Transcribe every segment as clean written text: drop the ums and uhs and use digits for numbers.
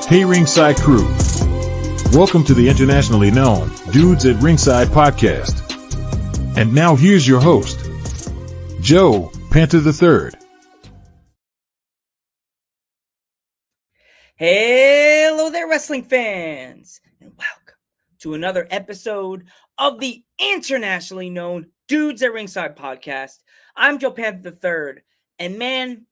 Hey Ringside crew, welcome to the internationally known Dudes at Ringside podcast. And now here's your host, Joe Panther III. Hello there, wrestling fans, and welcome to another episode of the internationally known Dudes at Ringside podcast. I'm Joe Panther III, and man,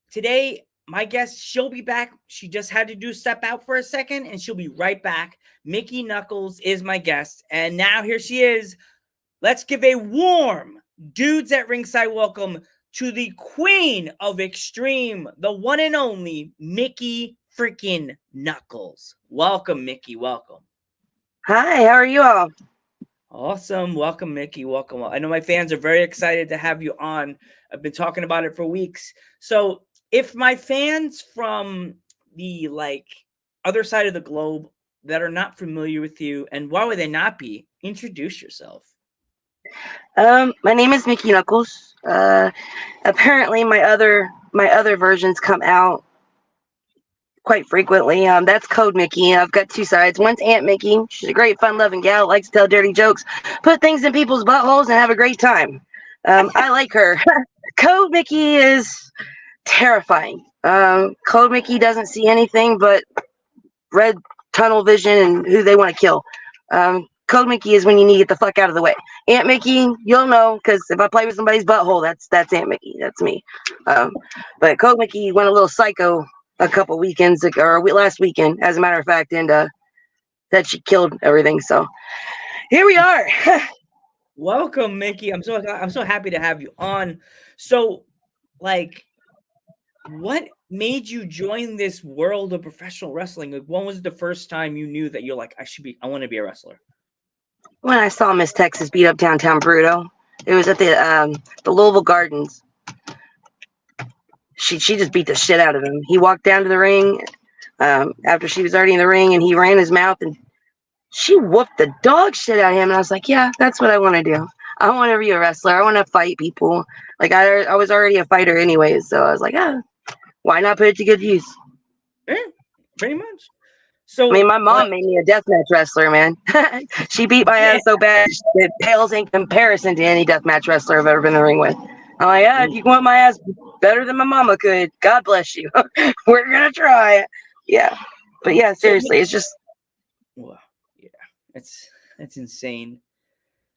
today my guest, she'll be back. She just had to step out for a second, and she'll be right back. Mickie Knuckles is my guest, and now here she is. Let's give a warm Dudes at Ringside welcome to the Queen of Extreme, the one and only Mickie freaking Knuckles. Welcome, Mickie. Welcome. Hi, how are you all? Awesome. Welcome, Mickie. Welcome. I know my fans are very excited to have you on. I've been talking about it for weeks. So if my fans from the other side of the globe that are not familiar with you, and why would they not be, introduce yourself. My name is Mickie Knuckles. Apparently my other versions come out quite frequently. That's Code Mickie. I've got two sides. One's Aunt Mickie. She's a great, fun-loving gal, likes to tell dirty jokes, put things in people's buttholes, and have a great time. I like her. Code Mickie is terrifying. Code Mickie doesn't see anything but red tunnel vision and who they want to kill. Code Mickie is when you need to get the fuck out of the way. Aunt Mickie, you'll know, because if I play with somebody's butthole, that's Aunt Mickie. That's me. But Code Mickie went a little psycho a couple weekends ago, or last weekend, as a matter of fact, and that she killed everything. So here we are. Welcome, Mickie. I'm so happy to have you on. So, what made you join this world of professional wrestling? When was the first time you knew that you're like, I want to be a wrestler? When I saw Miss Texas beat up downtown Bruto, it was at the Louisville Gardens. She just beat the shit out of him. He walked down to the ring after she was already in the ring, and he ran his mouth, and she whooped the dog shit out of him. And I was like, yeah, that's what I want to do. I want to be a wrestler. I want to fight people. I was already a fighter anyways, so I was like, why not put it to good use? Yeah, pretty much. So, my mom made me a deathmatch wrestler, man. She beat my ass so bad it pales in comparison to any deathmatch wrestler I've ever been in the ring with. I'm like, if you want my ass better than my mama could, God bless you. We're gonna try. Yeah, but yeah, seriously, it's just. Well, yeah, it's insane.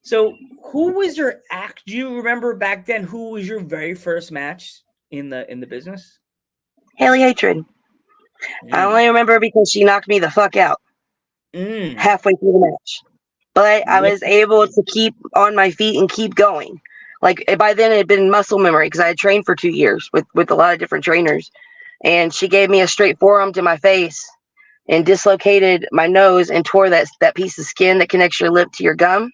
So, who was your act? Do you remember back then? Who was your very first match in the business? Haley Hatred. I only remember because she knocked me the fuck out halfway through the match. But I was able to keep on my feet and keep going. By then it had been muscle memory because I had trained for 2 years with a lot of different trainers. And she gave me a straight forearm to my face and dislocated my nose and tore that piece of skin that connects your lip to your gum.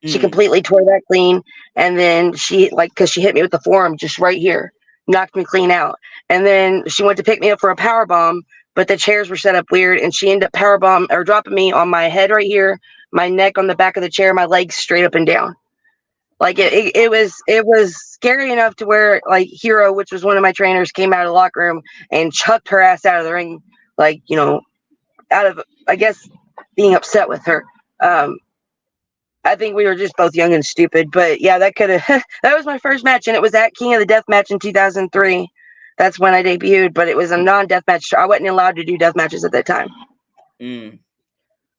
She completely tore that clean. And then she, because she hit me with the forearm just right here, knocked me clean out. And then she went to pick me up for a power bomb, but the chairs were set up weird, and she ended up dropping me on my head right here, my neck on the back of the chair, my legs straight up and down. It was scary enough to where Hero, which was one of my trainers, came out of the locker room and chucked her ass out of the ring, out of, I guess, being upset with her. I think we were just both young and stupid, but yeah, that was my first match, and it was at King of the Death match in 2003. That's when I debuted, but it was a non-death match. I wasn't allowed to do death matches at that time.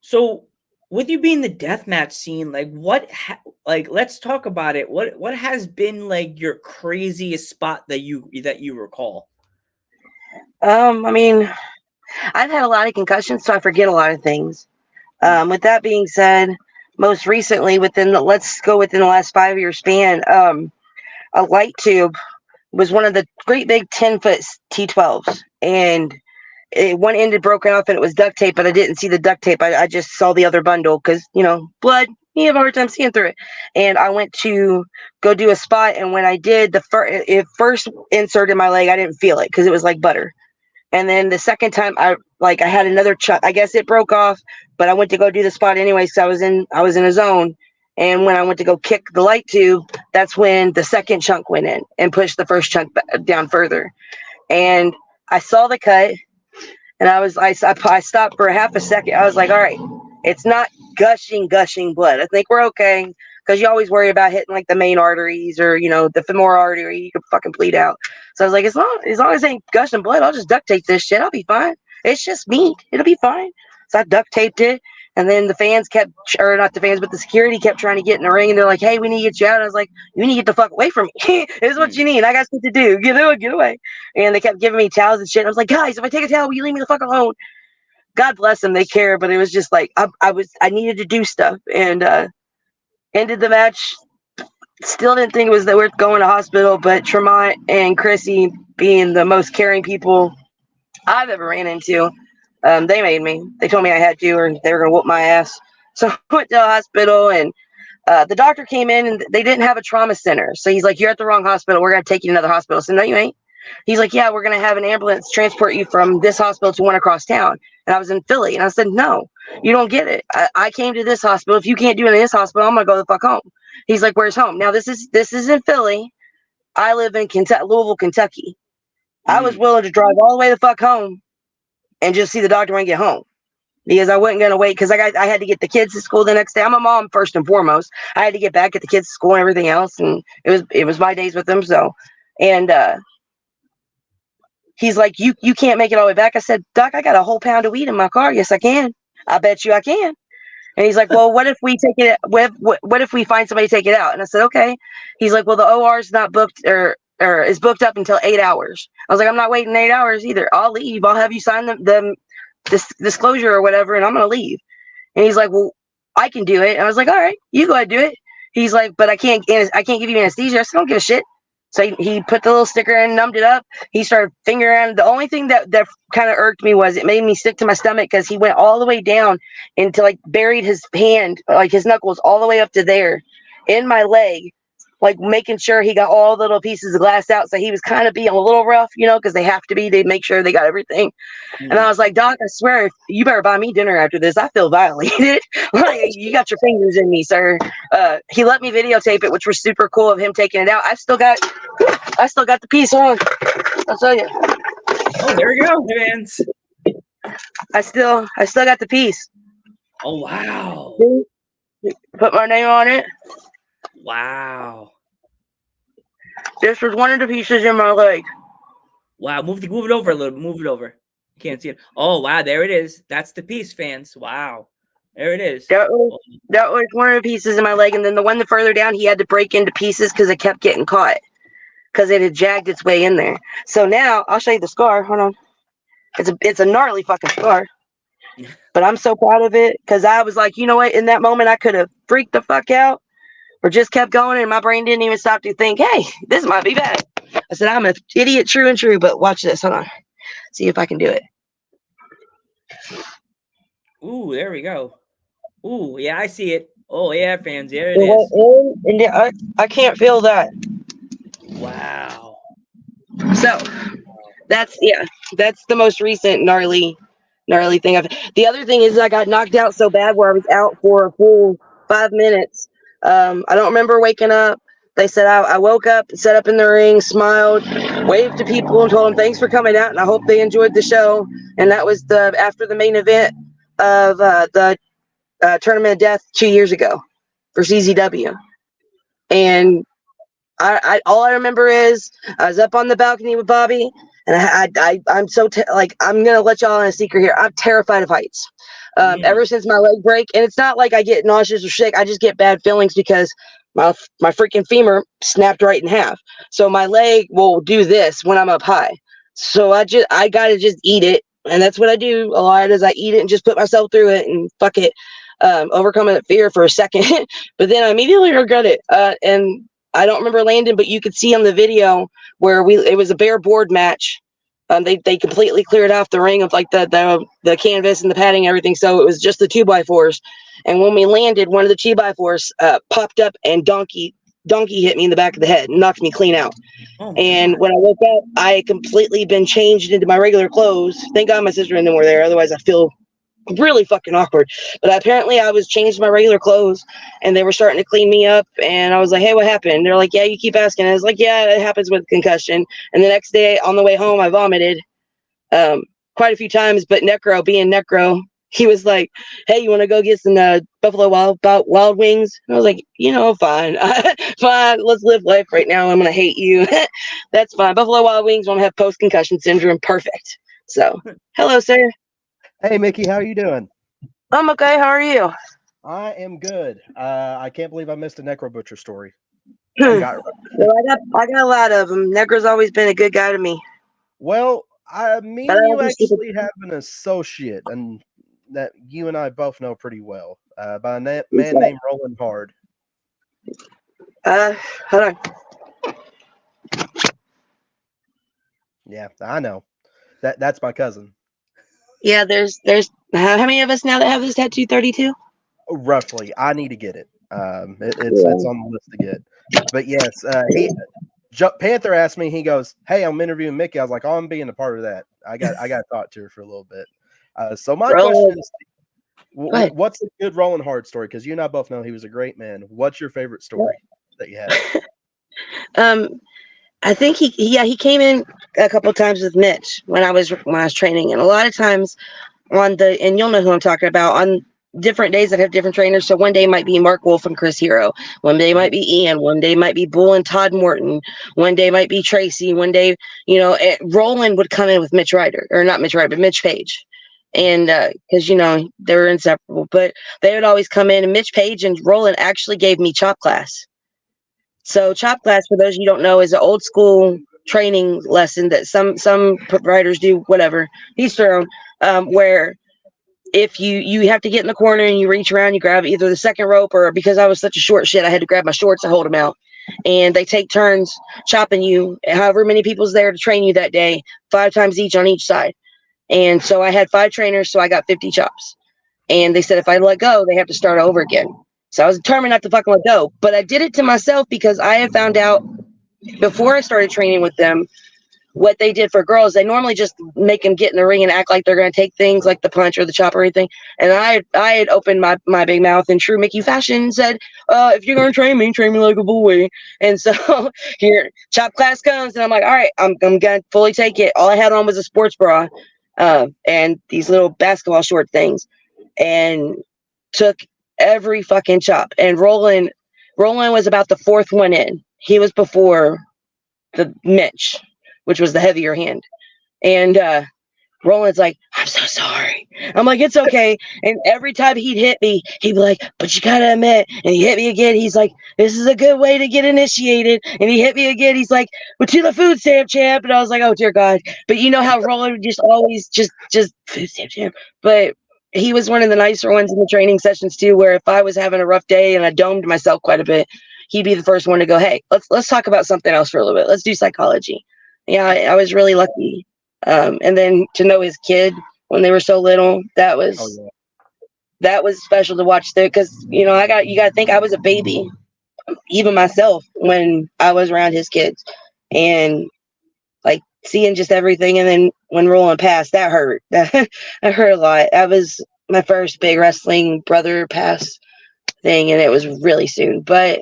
So, with you being the death match scene, let's talk about it. What has been your craziest spot that you recall? I've had a lot of concussions, so I forget a lot of things. With that being said, most recently, within the last 5-year span, a light tube was one of the great big 10-foot T12s, and one end had broken off, and it was duct tape, but I didn't see the duct tape. I just saw the other bundle because, blood, you have a hard time seeing through it. And I went to go do a spot, and when I did, it first inserted my leg, I didn't feel it because it was like butter. And then the second time, I had another chunk. I guess it broke off, but I went to go do the spot anyway, so I was in a zone. And when I went to go kick the light tube, that's when the second chunk went in and pushed the first chunk down further. And I saw the cut, And I stopped for a half a second. I was like, all right, it's not gushing blood. I think we're okay. Because you always worry about hitting like the main arteries or, the femoral artery. You could fucking bleed out. So I was like, as long as it ain't gushing blood, I'll just duct tape this shit. I'll be fine. It's just meat. It'll be fine. So I duct taped it. And then the fans or not the fans, but the security kept trying to get in the ring. And they're like, hey, we need to get you out. And I was like, you need to get the fuck away from me. This is what you need. I got shit to do. Get away. And they kept giving me towels and shit. I was like, guys, if I take a towel, will you leave me the fuck alone? God bless them. They care. But it was just like, I needed to do stuff. And ended the match. Still didn't think it was that worth going to hospital. But Tremont and Chrissy, being the most caring people I've ever ran into, they made me. They told me I had to, or they were going to whoop my ass. So I went to the hospital, and the doctor came in, and they didn't have a trauma center. So he's like, you're at the wrong hospital. We're going to take you to another hospital. So no, you ain't. He's like, yeah, we're going to have an ambulance transport you from this hospital to one across town. And I was in Philly. And I said, no, you don't get it. I came to this hospital. If you can't do it in this hospital, I'm going to go the fuck home. He's like, where's home? Now, this is in Philly. I live in Louisville, Kentucky. I was willing to drive all the way the fuck home and just see the doctor when I get home, because I wasn't going to wait, because I had to get the kids to school the next day. I'm a mom first and foremost. I had to get back, get the kids to school and everything else, and it was my days with them. So, and he's like, you can't make it all the way back. I said, Doc, I got a whole pound of weed in my car. Yes, I can. I bet you I can. And he's like, well, what if we take it? What if we find somebody to take it out? And I said, okay. He's like, well, the OR is not booked or is booked up until 8 hours. I was like, I'm not waiting 8 hours either. I'll leave. I'll have you sign the disclosure or whatever, and I'm going to leave. And he's like, well, I can do it. And I was like, all right, you go ahead and do it. He's like, but I can't give you anesthesia. I said, I don't give a shit. So he put the little sticker in, numbed it up. He started fingering around. The only thing that kind of irked me was it made me sick to my stomach, because he went all the way down into, like, buried his hand, like his knuckles all the way up to there in my leg, like making sure he got all the little pieces of glass out. So he was kind of being a little rough, because they have to be. They make sure they got everything. And I was like, Doc, I swear, you better buy me dinner after this. I feel violated. Like, you got your fingers in me, sir. He let me videotape it, which was super cool of him taking it out. I still got the piece on. I'll tell you. Oh, there we go, fans. I still got the piece. Oh, wow. Put my name on it. Wow. This was one of the pieces in my leg. Wow. Move it over a little. Move it over. Can't see it. Oh, wow. There it is. That's the piece, fans. Wow. There it is. That was one of the pieces in my leg. And then the one further down, he had to break into pieces because it kept getting caught, because it had jagged its way in there. So now I'll show you the scar. Hold on. It's a gnarly fucking scar. But I'm so proud of it, because I was like, you know what? In that moment, I could have freaked the fuck out or just kept going, and my brain didn't even stop to think, hey, this might be bad. I said, I'm an idiot, true and true. But watch this. Hold on. See if I can do it. Ooh, there we go. Ooh, yeah, I see it. Oh, yeah, fans. There it is. And I can't feel that. Wow. So that's the most recent gnarly thing. The other thing is I got knocked out so bad where I was out for a full 5 minutes. I don't remember waking up. They said I woke up, sat up in the ring, smiled, waved to people, and told them thanks for coming out, and I hope they enjoyed the show. And that was after the main event of the Tournament of Death 2 years ago for CZW. And I all I remember is I was up on the balcony with Bobby, and I'm so I'm gonna let y'all in a secret here. I'm terrified of heights. Ever since my leg break, and it's not like I get nauseous or sick. I just get bad feelings because my freaking femur snapped right in half. So my leg will do this when I'm up high. So I gotta just eat it, and that's what I do a lot. Is I eat it and just put myself through it and fuck it, overcome that fear for a second, but then I immediately regret it. And I don't remember landing, but you could see on the video where it was a bare board match. They completely cleared off the ring of like the canvas and the padding and everything. So it was just the 2x4s. And when we landed, one of the 2x4s popped up and donkey hit me in the back of the head and knocked me clean out. Oh, and when I woke up, I had completely been changed into my regular clothes. Thank God my sister and them were there. Otherwise I feel really fucking awkward. But apparently I was changed to my regular clothes, and they were starting to clean me up, and I was like, hey, what happened? They're like, yeah, you keep asking. And I was like, yeah, it happens with concussion. And the next day on the way home, I vomited. quite a few times, but Necro, being Necro, he was like, "Hey, you want to go get some Buffalo Wild Wings?" And I was like, fine, fine. Let's live life right now. I'm gonna hate you. That's fine. Buffalo Wild Wings won't have post concussion syndrome. Perfect. So, hello, sir. Hey, Mickie, how are you doing? I'm okay. How are you? I am good. I can't believe I missed a Necro Butcher story. Well, I got a lot of them. Necro's always been a good guy to me. Well, me and you actually have an associate, and that you and I both know pretty well, by a man named Roland Hard. Hold on. Yeah, I know. That's my cousin. Yeah, there's how many of us now that have this tattoo? 32? Roughly. I need to get it. It's on the list to get. But yes, Panther asked me, he goes, "Hey, I'm interviewing Mickie." I was like, "Oh, I'm being a part of that. I got to talk to her for a little bit." So my question is, what's a good Roland Hard story? Because you and I both know he was a great man. What's your favorite story that you had? I think he came in a couple of times with Mitch when I was training, and a lot of times and you'll know who I'm talking about, on different days that have different trainers. So one day might be Mark Wolf and Chris Hero. One day might be Ian. One day might be Bull and Todd Morton. One day might be Tracy. One day, Roland would come in with Mitch Ryder, or not Mitch Ryder, but Mitch Page. And because, they were inseparable, but they would always come in, and Mitch Page and Roland actually gave me chop class. So chop class, for those of you who don't know, is an old school training lesson that some providers do, whatever, each their own, where if you have to get in the corner and you reach around, you grab either the second rope, or because I was such a short shit, I had to grab my shorts to hold them out. And they take turns chopping you, however many people's there to train you that day, 5 times each on each side. And so I had 5 trainers, so I got 50 chops. And they said if I let go, they have to start over again. So I was determined not to fucking let go. But I did it to myself because I had found out before I started training with them what they did for girls. They normally just make them get in the ring and act like they're going to take things like the punch or the chop or anything. And I had opened my big mouth in true Mickie fashion and said, if you're going to train me like a boy. And so here, chop class comes, and I'm like, all right, I'm going to fully take it. All I had on was a sports bra and these little basketball short things, and took every fucking chop. And Roland was about the 4th one in. He was before the Mitch, which was the heavier hand. And Roland's like, "I'm so sorry." I'm like, "It's okay." And every time he'd hit me, he'd be like, "But you gotta admit," and he hit me again. He's like, "This is a good way to get initiated." And he hit me again. He's like, "But to the food stamp champ." And I was like, "Oh dear God." But you know how Roland would just always just food stamp champ. But he was one of the nicer ones in the training sessions too, where if I was having a rough day and I domed myself quite a bit, he'd be the first one to go, "Hey, let's talk about something else for a little bit. Let's do psychology." Yeah, I was really lucky. And then to know his kid when they were so little, that was special to watch there, because you got to think I was a baby, even myself, when I was around his kids, and like seeing just everything. And then when Roland passed, that hurt. That hurt a lot. That was my first big wrestling brother pass thing, and it was really soon. But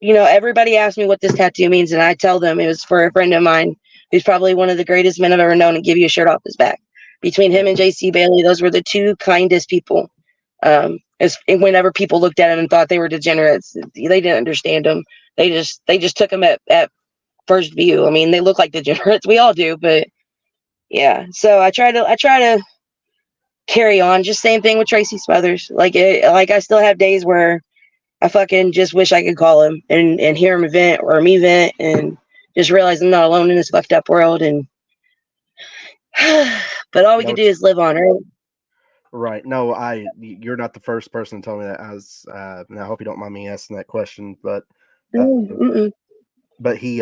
everybody asks me what this tattoo means, and I tell them it was for a friend of mine who's probably one of the greatest men I've ever known, and give you a shirt off his back. Between him and JC Bailey, those were the 2 kindest people. Whenever people looked at him and thought they were degenerates, they didn't understand them. They just took them at first view. I mean, they look like degenerates. We all do, but yeah. So I try to carry on. Just same thing with Tracy Smothers. Like I still have days where I fucking just wish I could call him and hear him vent, or me vent, and just realize I'm not alone in this fucked up world. And but all we can do is live on, right? Right. No, you're not the first person to tell me that. And I hope you don't mind me asking that question, but but he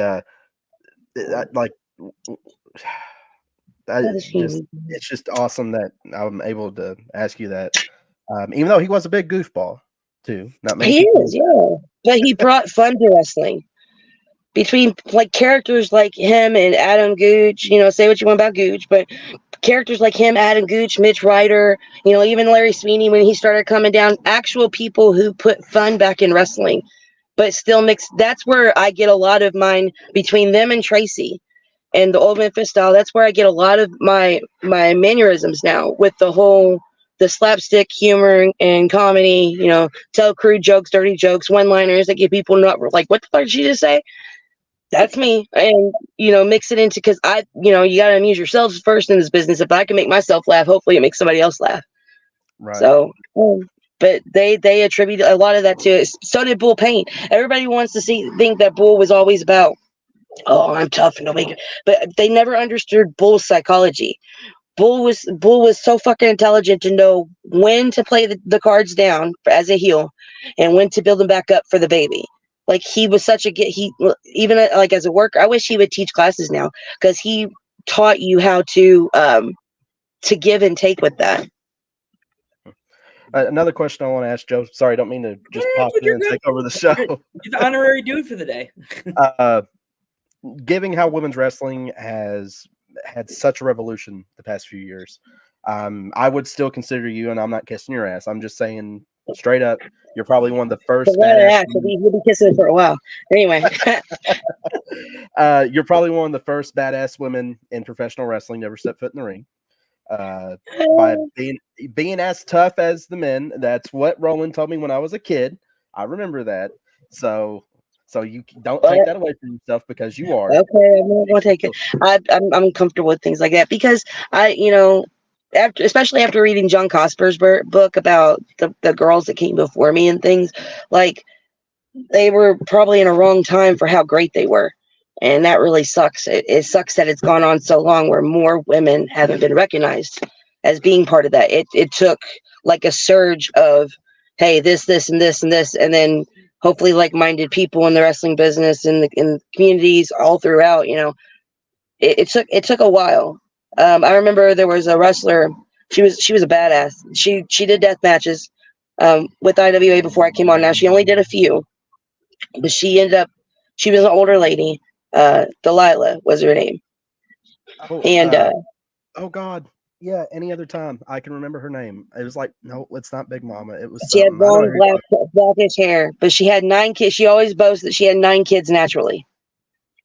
it's just awesome that I'm able to ask you that. Even though he was a big goofball too. Not many he is, yeah. But he brought fun to wrestling. Between like characters like him and Adam Gooch, say what you want about Gooch, but characters like him, Adam Gooch, Mitch Ryder, even Larry Sweeney when he started coming down, actual people who put fun back in wrestling, but still mix. That's where I get a lot of mine between them and Tracy. and the old Memphis style. That's where I get a lot of my mannerisms now, with the slapstick humor and comedy. Tell crude jokes, dirty jokes, one-liners that get people not like, what the fuck did she just say? That's me. And mix it into, because you gotta amuse yourselves first in this business. If I can make myself laugh, hopefully it makes somebody else laugh. Right. So, but they attribute a lot of that to it. So did Bull Payne. Everybody wants to think that Bull was always about, oh, I'm tough and nobody, but they never understood Bull's psychology. Bull was so fucking intelligent to know when to play the cards down as a heel, and when to build them back up for the baby. Like, he was such a even like as a worker. I wish he would teach classes now, because he taught you how to give and take with that. Another question I want to ask Joe. Sorry, I don't mean to just pop in and take over the show. You're the honorary dude for the day. Given how women's wrestling has had such a revolution the past few years, I would still consider you, and I'm not kissing your ass, I'm just saying straight up, you're probably one of the first badass. We'll be kissing for a while. Anyway. You're probably one of the first badass women in professional wrestling to ever step foot in the ring. By being as tough as the men. That's what Roland told me when I was a kid. I remember that. So you don't take that away from yourself, because you are. Okay, I'm not gonna take it. I'm comfortable with things like that, because especially after reading John Cosper's book about the girls that came before me and things, like, they were probably in a wrong time for how great they were. And that really sucks. It sucks that it's gone on so long where more women haven't been recognized as being part of that. It took like a surge of, hey, this, and this, and this, and then hopefully like-minded people in the wrestling business and in communities all throughout. It took a while. I remember there was a wrestler. She was a badass. She did death matches with IWA before I came on. Now she only did a few, but she was an older lady. Delilah was her name. Oh God, yeah. Any other time I can remember her name. It was like, no, it's not Big Mama. It was. She had long blackish hair, but she had 9 kids. She always boasts that she had 9 kids naturally,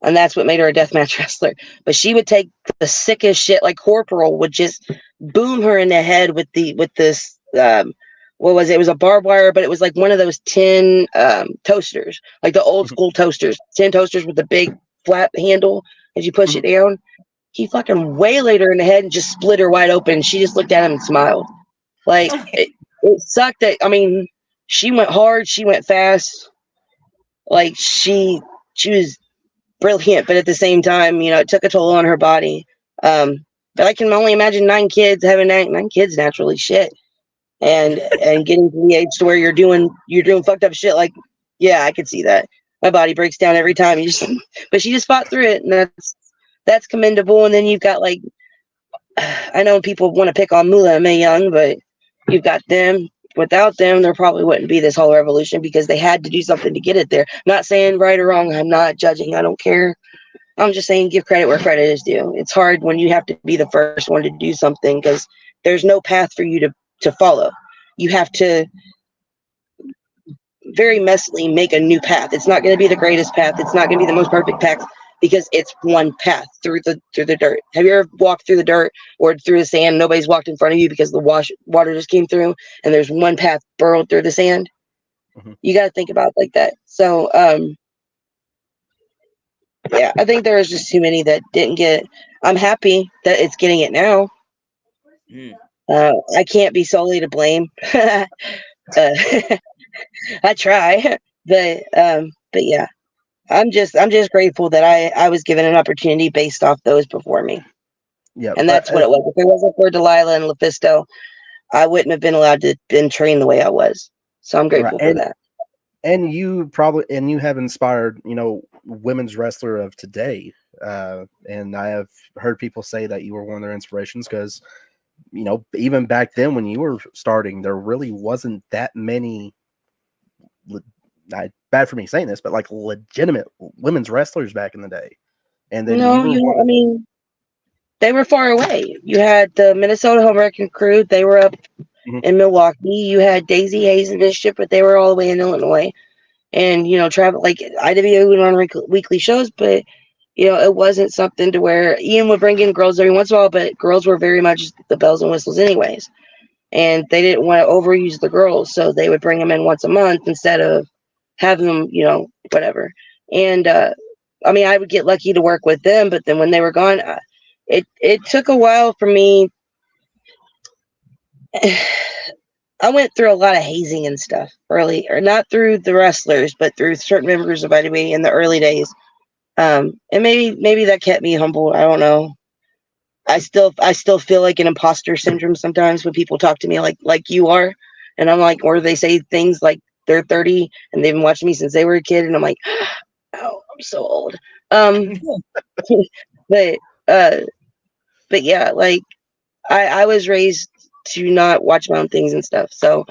and that's what made her a deathmatch wrestler. But she would take the sickest shit. Like, Corporal would just boom her in the head with this. What was it? It was a barbed wire, but it was like one of those tin toasters, like the old school toasters, tin toasters with the big flat handle as you push it down. He fucking waylaid her in the head and just split her wide open. She just looked at him and smiled. Like, it sucked that, she went hard, she went fast. Like, she was brilliant, but at the same time, it took a toll on her body. But I can only imagine 9 kids, having 9 kids naturally, shit. And getting to the age to where you're doing fucked up shit. Like, yeah, I could see that. My body breaks down every time. But she just fought through it, and that's commendable. And then you've got, like, I know people want to pick on Moolah and Mae Young, but you've got them. Without them, there probably wouldn't be this whole revolution, because they had to do something to get it there. Not saying right or wrong. I'm not judging. I don't care. I'm just saying give credit where credit is due. It's hard when you have to be the first one to do something, because there's no path for you to follow. You have to very messily make a new path. It's not going to be the greatest path. It's not going to be the most perfect path, because it's one path through the dirt. Have you ever walked through the dirt or through the sand? Nobody's walked in front of you because the water just came through, and there's one path burrowed through the sand. You got to think about it like that. So, yeah, I think there was just too many that didn't get it. I'm happy that it's getting it now. I can't be solely to blame. I try, but yeah, I'm just grateful that I was given an opportunity based off those before me. Yeah, and that's what it was. If it wasn't for Delilah and LuFisto, I wouldn't have been allowed to been trained the way I was. So I'm grateful for that. And you have inspired, women's wrestler of today. And I have heard people say that you were one of their inspirations, because, even back then when you were starting, there really wasn't that many, bad for me saying this, but like legitimate women's wrestlers back in the day. And then they were far away. You had the Minnesota Home Wrecking Crew. They were up in Milwaukee. You had Daisy Hayes and Mischief, but they were all the way in Illinois. And, travel, like, IWA would run weekly shows, but it wasn't something to where Ian would bring in girls every once in a while, but girls were very much the bells and whistles anyways. And they didn't want to overuse the girls, so they would bring them in once a month instead of having them, whatever. And I would get lucky to work with them, but then when they were gone, it took a while for me. I went through a lot of hazing and stuff early, or not through the wrestlers, but through certain members of IWA in the early days. And maybe that kept me humble. I don't know. I still feel like an imposter syndrome sometimes when people talk to me like you are, and I'm like, or they say things like they're 30 and they've been watching me since they were a kid, and I'm like, oh, I'm so old. But yeah, like I was raised to not watch my own things and stuff. So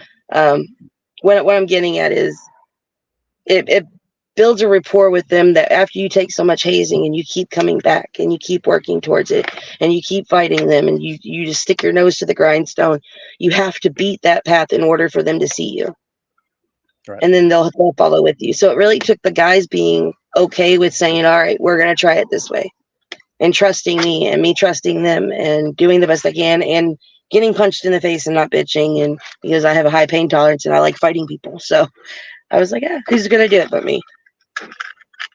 what I'm getting at is it builds a rapport with them that after you take so much hazing and you keep coming back and you keep working towards it and you keep fighting them and you just stick your nose to the grindstone, you have to beat that path in order for them to see you. Right. And then they'll follow with you. So it really took the guys being okay with saying, all right, we're going to try it this way, and trusting me and me trusting them and doing the best I can and getting punched in the face and not bitching. And because I have a high pain tolerance and I like fighting people. So I was like, yeah, who's going to do it but me?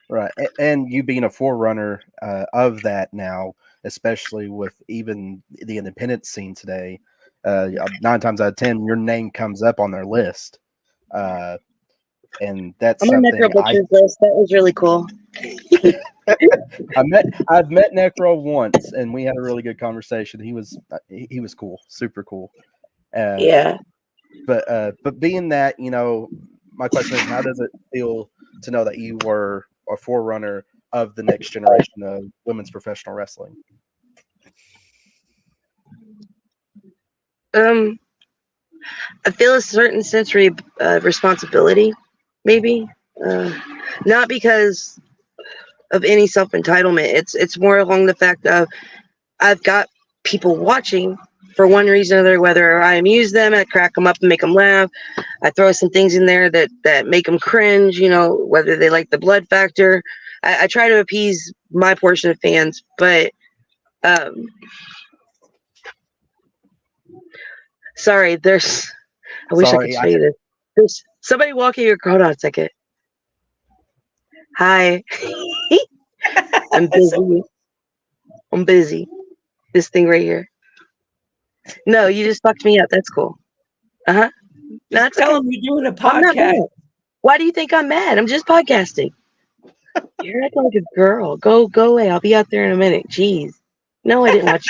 Right. And you being a forerunner of that now, especially with even the independent scene today, 9 times out of 10, your name comes up on their list. And that's I'm on Necro Butcher's list. That was really cool. I've met Necro once, and we had a really good conversation. He was cool, super cool. Yeah. But being that, my question is, how does it feel to know that you were a forerunner of the next generation of women's professional wrestling? I feel a certain sensory responsibility, maybe. Not because of any self-entitlement. It's more along the fact of I've got people watching for one reason or another, whether I amuse them, I crack them up and make them laugh. I throw some things in there that make them cringe, whether they like the blood factor. I try to appease my portion of fans, but sorry, I wish I could show you this. There's somebody walking your hold on a second. Hi. I'm busy. I'm busy. This thing right here. No, you just fucked me up. That's cool. No, that's tell them you're doing a podcast. Why do you think I'm mad? I'm just podcasting. You're acting like a girl. Go away. I'll be out there in a minute. Jeez. No, I didn't watch.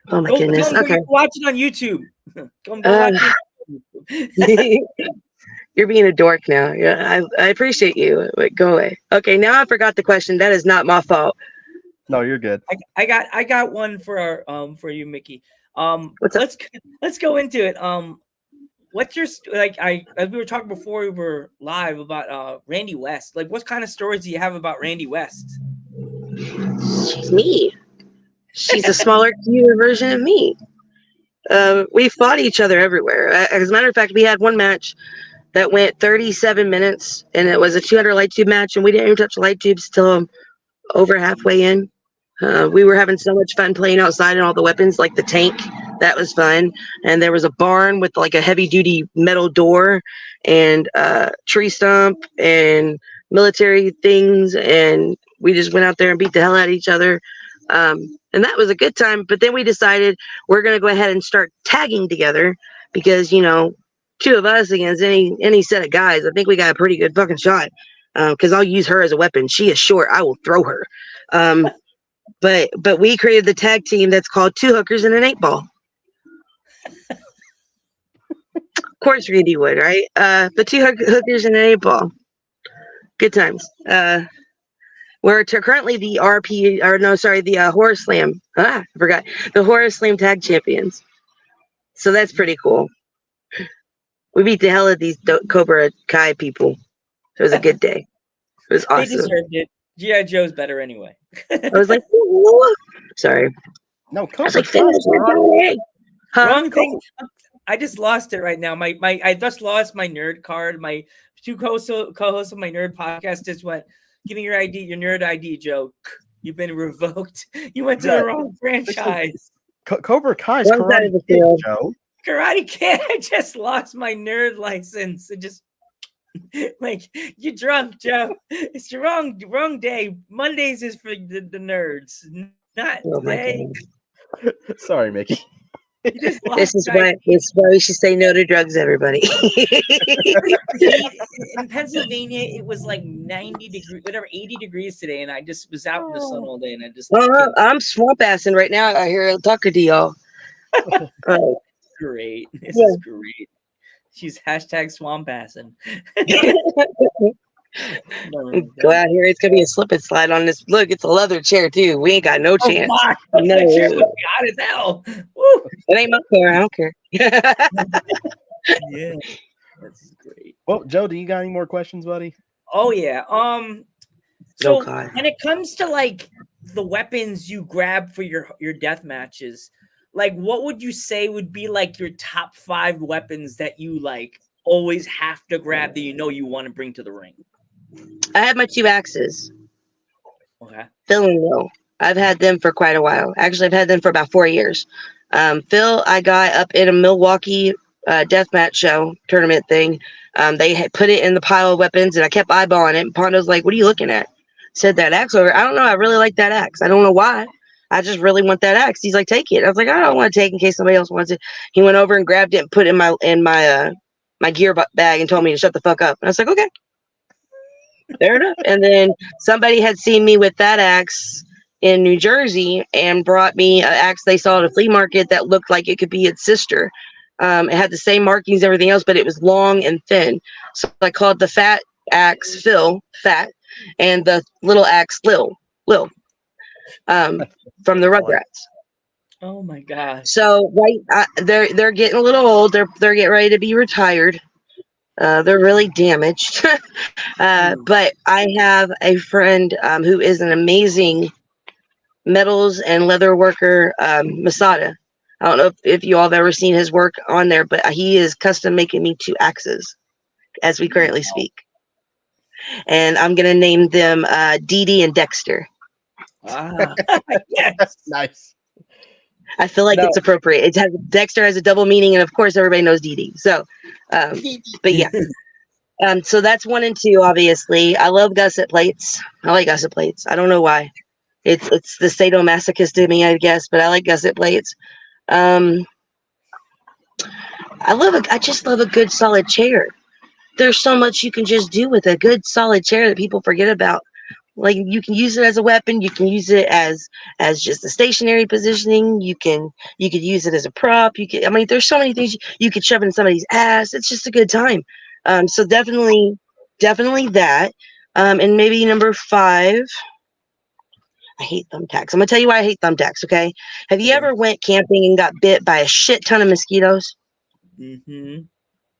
Oh my goodness. Okay. Watch it on YouTube. Come watch it. You're being a dork now. Yeah, I appreciate you. But go away. Okay, now I forgot the question. That is not my fault. No, you're good. I got one for for you, Mickie. Let's go into it. What's your as we were talking before we were live about Randy West? Like, what kind of stories do you have about Randy West? She's me. She's a smaller, cuter version of me. We fought each other everywhere. As a matter of fact, we had one match that went 37 minutes, and it was a 200 light tube match, and we didn't even touch the light tubes till over halfway in. We were having so much fun playing outside and all the weapons, like the tank. That was fun. And there was a barn with like a heavy duty metal door and tree stump and military things. And we just went out there and beat the hell out of each other. And that was a good time. But then we decided we're going to go ahead and start tagging together because, 2 of us against any set of guys, I think we got a pretty good fucking shot. Because I'll use her as a weapon. She is short. I will throw her. But we created the tag team that's called 2 Hookers and an 8 Ball. Of course, Randy would, right? The 2 Hookers and an 8 Ball. Good times. We're currently the the Horror Slam. I forgot. The Horror Slam tag champions. So that's pretty cool. We beat the hell out of these Cobra Kai people. It was a good day. It was awesome. They deserved it. G.I. Joe's better anyway. I was like, ooh. Sorry. No, I was like, wrong thing. I just lost it right now. I just lost my nerd card. My 2 co-hosts of my nerd podcast just went, Give me your ID, your nerd ID, Joe. You've been revoked. You went to the wrong franchise. Cobra Kai's Karate Kid, Joe. Karate Kid. I just lost my nerd license. It just like you drunk, Joe. It's the wrong day. Mondays is for the nerds, not today. Sorry, Mickie. This is why we should say no to drugs, everybody. In Pennsylvania, it was like 90 degrees, whatever, 80 degrees today, and I just was out in the sun all day, and I just. I'm swamp assing right now. I hear talking to y'all. Great. This is great. She's hashtag swamp assing. Go out here. It's gonna be a slip and slide on this. Look, it's a leather chair too. We ain't got no chance. God. No, God as hell. Woo. It ain't my car. I don't care. Yeah, that's great. Well, Joe, do you got any more questions, buddy? Oh yeah. So when it comes to like the weapons you grab for your death matches, like what would you say would be like your top 5 weapons that you like always have to grab that you want to bring to the ring? I have my 2 axes. Okay. Phil and Will. I've had them for quite a while. Actually, I've had them for about 4 years. Phil, I got up in a Milwaukee deathmatch show tournament thing. They had put it in the pile of weapons, and I kept eyeballing it. And Pondo's like, "What are you looking at?" Said that axe over. I don't know. I really like that axe. I don't know why. I just really want that axe. He's like, "Take it." I was like, "I don't want to take it in case somebody else wants it." He went over and grabbed it and put it in my gear bag and told me to shut the fuck up. And I was like, "Okay, fair enough." And then somebody had seen me with that axe in New Jersey and brought me an axe they saw at a flea market that looked like it could be its sister. It had the same markings, everything else, but it was long and thin. So I called the fat axe Phil, fat, and the little axe Lil, from the Rugrats. Oh my gosh! So they're getting a little old. They're getting ready to be retired. They're really damaged. But I have a friend who is an amazing metals and leather worker, Masada. I don't know if you all have ever seen his work on there, but he is custom making me 2 axes as we currently speak. And I'm going to name them Dee Dee and Dexter. Yes. Nice. I feel like it's appropriate. Dexter has a double meaning, and of course everybody knows Dee Dee. So, but yeah. So that's 1 and 2, obviously. I love gusset plates. I like gusset plates. I don't know why. It's the sadomasochist in me, I guess, but I like gusset plates. I just love a good solid chair. There's so much you can just do with a good solid chair that people forget about. Like you can use it as a weapon, you can use it as just a stationary positioning, you could use it as a prop, there's so many things you could shove in somebody's ass. It's just a good time. So definitely that. And maybe number 5, I hate thumbtacks. I'm gonna tell you why I hate thumbtacks, okay? Have you ever went camping and got bit by a shit ton of mosquitoes? Mm-hmm.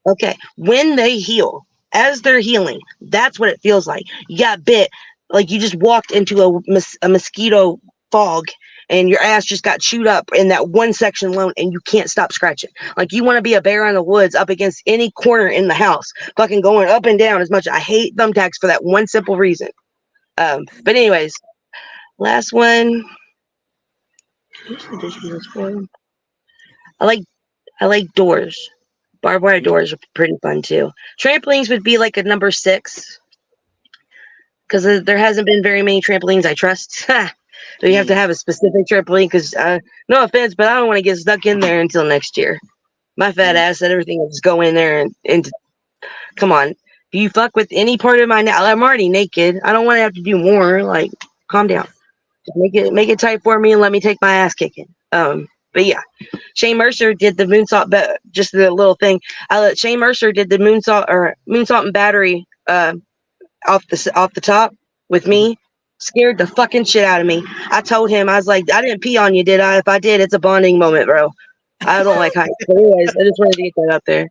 Okay. When they heal, as they're healing, that's what it feels like. You got bit, like you just walked into a mosquito fog and your ass just got chewed up in that one section alone and you can't stop scratching. Like you want to be a bear in the woods up against any corner in the house, fucking going up and down as much. I hate thumbtacks for that one simple reason. But anyways, last one. I like doors. Barbed wire doors are pretty fun too. Trampolines would be like a number 6 because there hasn't been very many trampolines I trust. So you have to have a specific trampoline because no offense, but I don't want to get stuck in there until next year. My fat ass said everything will just go in there and come on. If you fuck with any part of I'm already naked. I don't want to have to do more. Like, calm down. Just make it tight for me and let me take my ass kicking. But yeah, Shane Mercer did the moonsault, but just the little thing. Shane Mercer did the moonsault and battery off the top with me. Scared the fucking shit out of me. I told him, I was like, I didn't pee on you, did I? If I did, it's a bonding moment, bro. I don't like heights. But anyways, I just wanted to get that up there.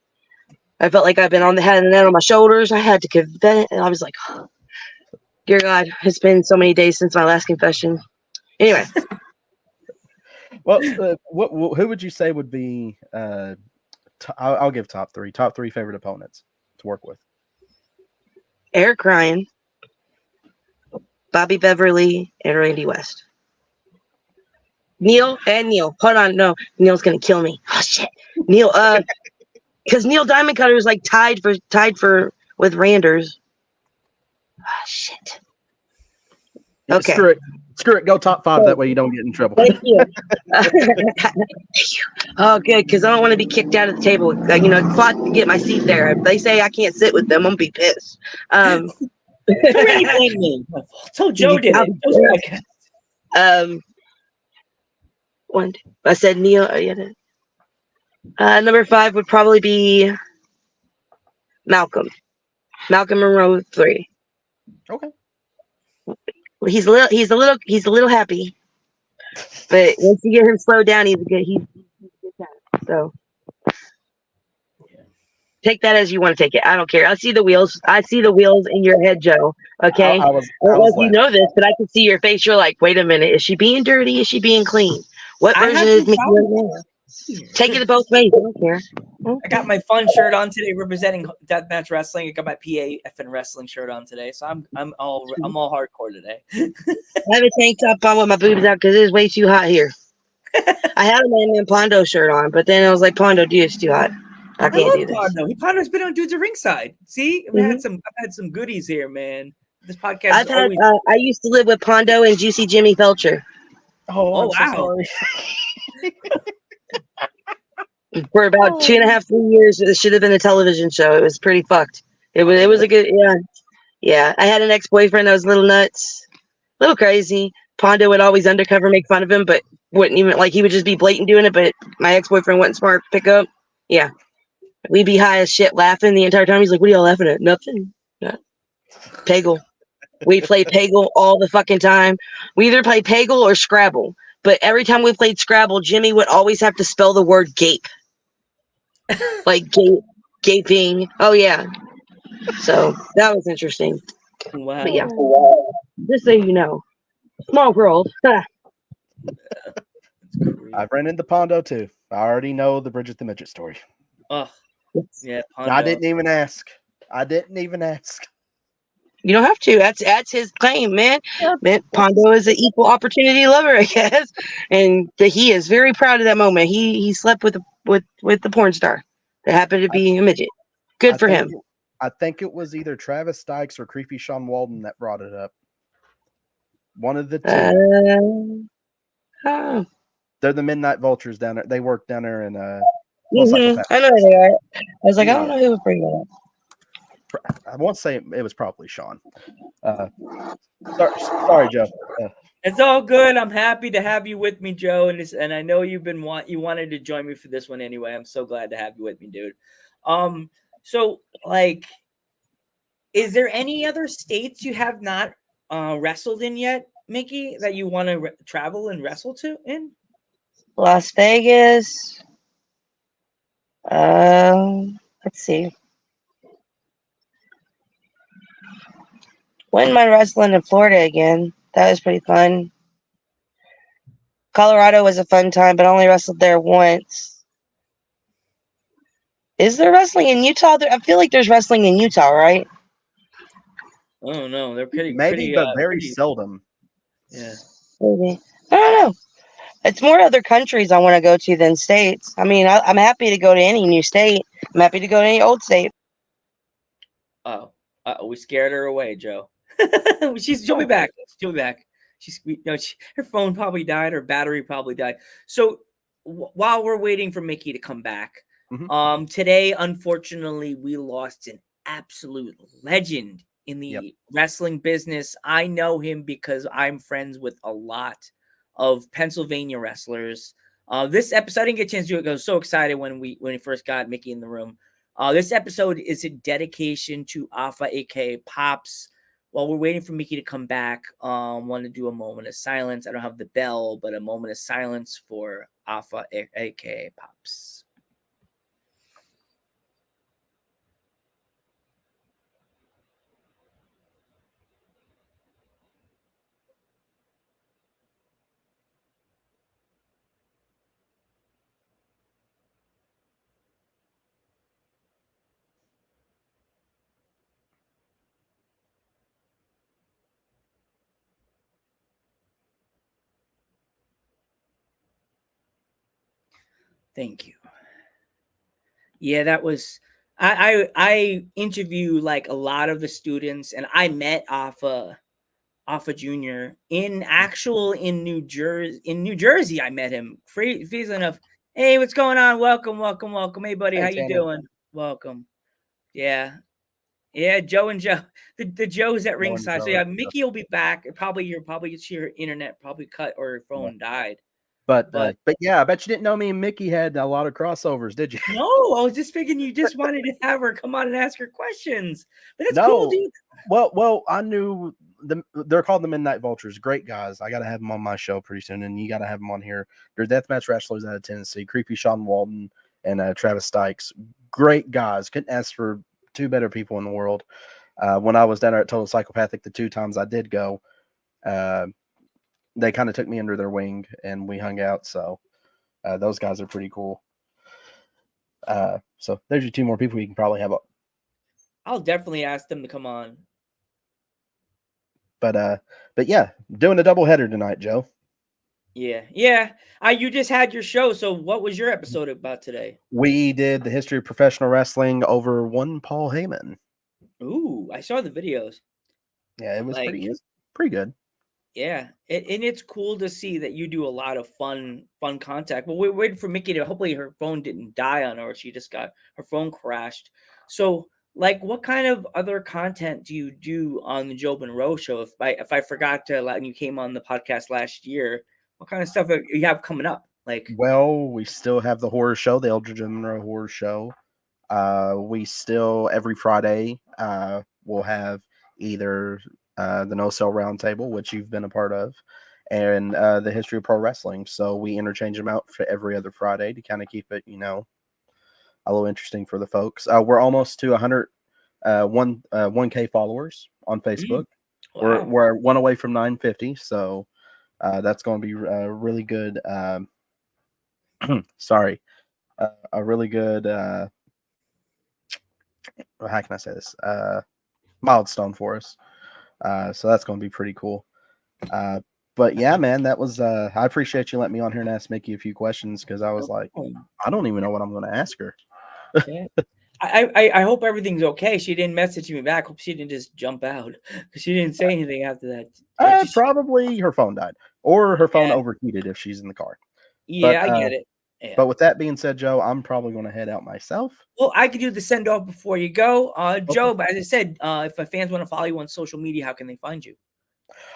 I felt like I've been had the net on my shoulders. I had to confess, and I was like, oh, dear God, it's been so many days since my last confession. Anyway. Well, who would you say would be? I'll give top 3 favorite opponents to work with. Eric Ryan, Bobby Beverly, and Randy West. Neil. Hold on, no, Neil's gonna kill me. Oh shit, Neil. Because Neil Diamond Cutter is like tied for with Randers. Oh shit. Okay. Screw it. Go top 5. That way you don't get in trouble. Thank you. Oh, good, because I don't want to be kicked out of the table. Fought to get my seat there. If they say I can't sit with them, I'm gonna be pissed. Don't really blame me. So Joe did it. I said Neil. Number 5 would probably be Malcolm. Malcolm Monroe 3. Okay. He's a little happy, but once you get him slowed down, he's a good guy. So take that as you want to take it. I don't care. I see the wheels in your head, Joe. Okay. I don't know if you know this, but I can see your face. You're like, wait a minute. Is she being dirty? Is she being clean? What version is Mickie right now? Take it both ways. I don't care. I got my fun shirt on today, representing Deathmatch Wrestling. I got my PA effing wrestling shirt on today, so I'm all hardcore today. I have a tank top on with my boobs out because it's way too hot here. I had a Man Pondo shirt on, but then I was like, Pondo, dude, it's too hot. I can't do this. Pondo. Pondo's been on Dudes at Ringside. See, I've had some goodies here, man. This podcast. I used to live with Pondo and Juicy Jimmy Felcher. Oh, wow. So sorry. For about 2.5, 3 years, it should have been a television show. It was pretty fucked. It was a good, yeah. I had an ex-boyfriend that was a little nuts, a little crazy. Pondo would always undercover make fun of him, but wouldn't even, like, he would just be blatant doing it, but my ex-boyfriend wasn't smart to pick up. Yeah. We'd be high as shit laughing the entire time. He's like, what are y'all laughing at? Nothing. Yeah. Peggle. We played Peggle all the fucking time. We either played Peggle or Scrabble. But every time we played Scrabble, Jimmy would always have to spell the word gape. Like gaping. Oh, yeah. So that was interesting. Wow. But yeah. Just so you know. Small world. I've ran into Pondo too. I already know the Bridget the Midget story. Oh, yeah. Pondo. I didn't even ask. You don't have to. That's his claim, man. Man, Pondo is an equal opportunity lover, I guess, and he is very proud of that moment. He slept with the porn star that happened to be a midget. Good for him. I think it was either Travis Dykes or Creepy Sean Walden that brought it up. One of the two. They're the Midnight Vultures down there. They work down there in I know who they are. I was like, I don't know who would bring that up. I want to say it was probably Sean. Sorry, Joe. It's all good. I'm happy to have you with me, Joe, and I know you wanted to join me for this one anyway. I'm so glad to have you with me, dude. So like, is there any other states you have not wrestled in yet, Mickie, that you want to travel and wrestle to in? Las Vegas. Let's see. Wouldn't mind wrestling in Florida again. That was pretty fun. Colorado was a fun time, but I only wrestled there once. Is there wrestling in Utah? I feel like there's wrestling in Utah, right? Oh no, they're pretty but very seldom. Yeah. Maybe. I don't know. It's more other countries I want to go to than states. I mean, I'm happy to go to any new state. I'm happy to go to any old state. Oh, we scared her away, Joe. She'll be back. She'll be back. Her phone probably died. Her battery probably died. So while we're waiting for Mickie to come back, today, unfortunately, we lost an absolute legend in the wrestling business. I know him because I'm friends with a lot of Pennsylvania wrestlers. This episode, I didn't get a chance to do it. I was so excited when we first got Mickie in the room. This episode is a dedication to Alpha, aka Pops. While we're waiting for Mickie to come back, want to do a moment of silence. I don't have the bell, but a moment of silence for Alpha, aka Pops. Thank you. Yeah, that was I interview like a lot of the students, and I met Alpha Junior in New Jersey. In New Jersey, I met him. Freezing enough. Hey, what's going on? Welcome. Hey, buddy, Hey, how you Tanner. doing? Welcome. Yeah, Joe and Joe. The Joe's at Ringside. So yeah, Mickie will be back. Probably your internet probably cut or your phone died. But yeah, I bet you didn't know me and Mickie had a lot of crossovers, did you? No, I was just thinking you just wanted to have her come on and ask her questions. But that's cool, dude. Well, I knew they're called the Midnight Vultures. Great guys. I got to have them on my show pretty soon, and you got to have them on here. They're deathmatch wrestlers out of Tennessee. Creepy Sean Walton and Travis Stykes. Great guys. Couldn't ask for two better people in the world. When I was down there at Total Psychopathic, the 2 times I did go, they kind of took me under their wing and we hung out. So those guys are pretty cool. So there's your 2 more people you can probably have up. I'll definitely ask them to come on. But yeah, doing a doubleheader tonight, Joe. Yeah. You just had your show. So what was your episode about today? We did the history of professional wrestling over one Paul Heyman. Ooh, I saw the videos. Yeah, it was pretty good. Yeah, and it's cool to see that you do a lot of fun contact. Well, we're waiting for Mickie to. Hopefully, her phone didn't die on her. She just got her phone crashed. So, like, what kind of other content do you do on the Joe Monroe show? If I forgot to let you came on the podcast last year, what kind of stuff you have coming up? Like, well, we still have the horror show, the Eldridge and Monroe Horror Show. We still every Friday we'll have either the No Cell Roundtable, which you've been a part of, and the history of pro wrestling. So we interchange them out for every other Friday to kind of keep it, a little interesting for the folks. We're almost to 1K followers on Facebook. Wow. We're 1 away from 950, so that's going to be really good. Sorry, a really good. How can I say this? Milestone for us. So that's going to be pretty cool. But yeah, man, that was. I appreciate you letting me on here and ask Mickie a few questions because I was like, I don't even know what I'm going to ask her. Yeah. I hope everything's okay. She didn't message me back. Hope she didn't just jump out because she didn't say anything after that. Probably her phone died or her phone overheated if she's in the car. Yeah, I get it. Yeah. But with that being said, Joe, I'm probably going to head out myself. Well, I could do the send off before you go, Joe. But as I said, if my fans want to follow you on social media, how can they find you?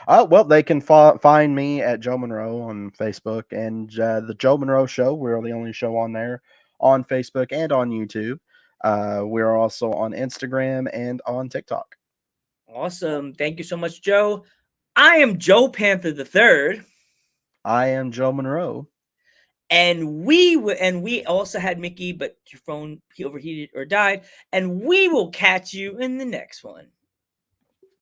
Well, they can find me at Joe Monroe on Facebook and the Joe Monroe Show. We're the only show on there on Facebook and on YouTube. We're also on Instagram and on TikTok. Awesome. Thank you so much, Joe. I am Joe Panther III. I am Joe Monroe. And we also had Mickie, but your phone overheated or died. And we will catch you in the next one.